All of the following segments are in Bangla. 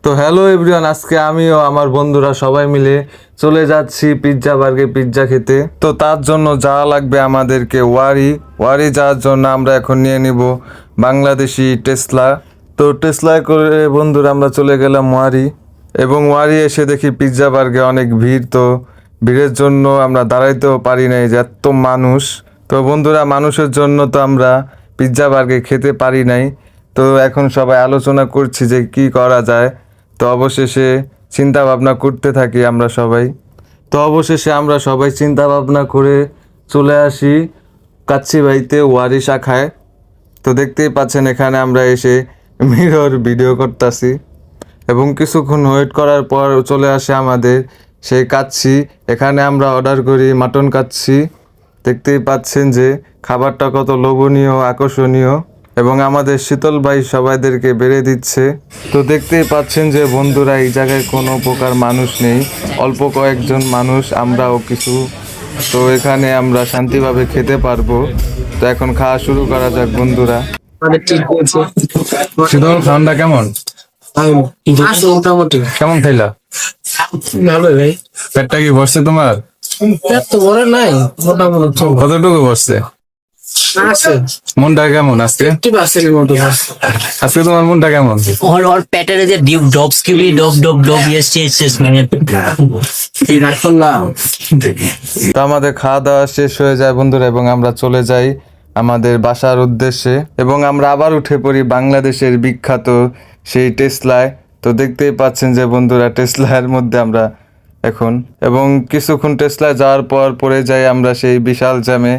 তো হ্যালো এভরিওয়ান, আজকে আমিও আমার বন্ধুরা সবাই মিলে চলে যাচ্ছি পিৎজা বার্গে পিৎজা খেতে। তো তার জন্য যাওয়া লাগবে আমাদেরকে ওয়ারি যাওয়ার জন্য আমরা এখন নিয়ে নিব বাংলাদেশি টেসলা। তো টেসলায় করে বন্ধুরা আমরা চলে গেলাম ওয়ারি, এবং ওয়ারি এসে দেখি পিৎজা বার্গে অনেক ভিড়। তো ভিড়ের জন্য আমরা দাঁড়াইতেও পারি নাই, যে এত মানুষ। তো বন্ধুরা, মানুষের জন্য তো আমরা পিৎজা বার্গে খেতে পারি নাই। তো এখন সবাই আলোচনা করছি যে কি করা যায়। তো অবশেষে চিন্তা ভাবনা করতে থাকি আমরা সবাই। তো অবশেষে আমরা সবাই চিন্তা ভাবনা করে চলে আসি কাচ্চি ভাইতে ওয়ারি শাখায়। তো দেখতেই পাচ্ছেন এখানে আমরা এসে মিরর ভিডিও করতেছি, এবং কিছুক্ষণ ওয়েট করার পর চলে আসে আমাদের সেই কাচ্চি। এখানে আমরা অর্ডার করি মাটন কাচ্চি। দেখতেই পাচ্ছেন যে খাবারটা কত লোভনীয়, আকর্ষণীয়, এবং আমাদের শীতল ভাই সবাইদেরকে বেড়ে দিচ্ছে। তো দেখতেই পাচ্ছেন যে বন্ধুরা, এই জায়গায় কোনো প্রকার মানুষ নেই, অল্প কয়েকজন মানুষ, আমরাও কিছু। তো এখানে আমরা শান্তিভাবে খেতে পারবো। তো এখন খাওয়া শুরু করা যাক বন্ধুরা। মানে ঠিক বলছে। শীতল ঠান্ডা কেমন আছে মোটামুটি কেমন খাইলা? ভালো ভাই। পেটটা কি বসছে তোমার? পেট তো বড় নাই, মোটামুটি চলবে। কতটুকু বসছে? আছে মনটা কেমন আজকে? একটু আছে মতো আজকে তোমার মনটা কেমন? और पैटर्न है डीप डॉप्स की भी डॉप डॉप डॉप यस यस यस मैंने এই রাখুন না। তো আমাদের খাওয়া দাওয়া শেষ হয়ে যায় বন্ধুরা, এবং আমরা চলে যাই আমাদের বাসার উদ্দেশ্যে, এবং আমরা আবার উঠে পড়ি বাংলাদেশের বিখ্যাত সেই টেসলায়। তো দেখতেই পাচ্ছেন যে বন্ধুরা, টেসলার মধ্যে আমরা এখন, এবং কিছুক্ষণ টেসলায় যাওয়ার পর পড়ে যাই আমরা সেই বিশাল জ্যামে।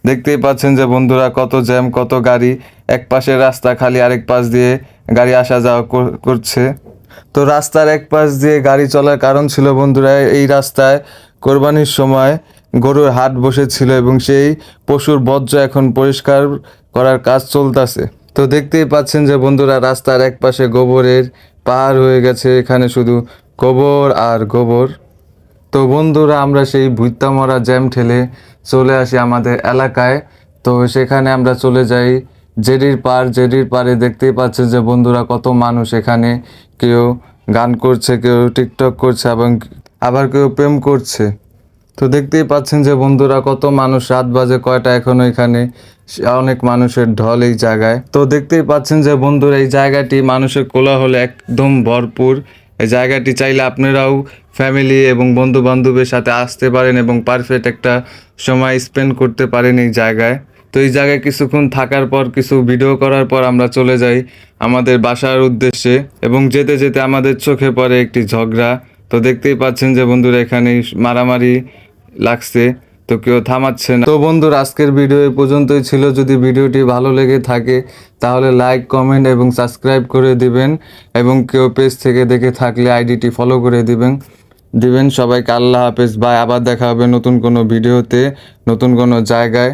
দেখতেই পাচ্ছেন যে বন্ধুরা, কত জ্যাম, কত গাড়ি, এক পাশের রাস্তা খালি, আরেক পাশ দিয়ে গাড়ি আসা যাওয়া করছে। তো রাস্তার এক পাশ দিয়ে গাড়ি চলার কারণ ছিল বন্ধুরা, এই রাস্তায় কোরবানির সময় গরুর হাট বসেছিল, এবং সেই পশুর বর্জ্য এখন পরিষ্কার করার কাজ চলতেছে। তো দেখতেই পাচ্ছেন যে বন্ধুরা, রাস্তার এক পাশে গোবরের পাহাড় হয়ে গেছে, এখানে শুধু গোবর আর গোবর। তো বন্ধুরা, আমরা সেই ভুইত্তা মরা জ্যাম ঠেলে চলে আসি আমাদের এলাকায়। তো সেখানে আমরা চলে যাই জেডির পাড়ে দেখতেই পাচ্ছেন যে বন্ধুরা, কত মানুষ এখানে, কেউ গান করছে, কেউ টিকটক করছে, এবং আবার কেউ প্রেম করছে। তো দেখতেই পাচ্ছেন যে বন্ধুরা, কত মানুষ, রাত বাজে কয়টা এখনো, এখানে অনেক মানুষের ঢল এই জায়গায়। তো দেখতেই পাচ্ছেন যে বন্ধুরা, এই জায়গাটি মানুষের কোলাহলে একদম ভরপুর। এই জায়গাটি চাইলে আপনারাও ফ্যামিলি এবং বন্ধু বান্ধবের সাথে আসতে পারেন, এবং পারফেক্ট একটা সময় স্পেন্ড করতে পারেন এই জায়গায়। তো এই জায়গায় কিছুক্ষণ থাকার পর, কিছু ভিডিও করার পর আমরা চলে যাই আমাদের বাসার উদ্দেশ্যে, এবং যেতে যেতে আমাদের চোখে পড়ে একটি ঝগড়া। তো দেখতেই পাচ্ছেন যে বন্ধুরা, এখানে মারামারি লাগছে, তো কেউ থামাচ্ছে না। তো বন্ধুরা, আজকের ভিডিও এই পর্যন্তই ছিল। যদি ভিডিওটি ভালো লেগে থাকে তাহলে লাইক, কমেন্ট এবং সাবস্ক্রাইব করে দিবেন, এবং কেউ পেজ থেকে দেখে থাকলে আইডিটি ফলো করে দিবেন। সবাইকে আল্লাহ হাফেজ, বাই। আবার দেখা হবে নতুন কোনো ভিডিওতে, নতুন কোনো জায়গায়।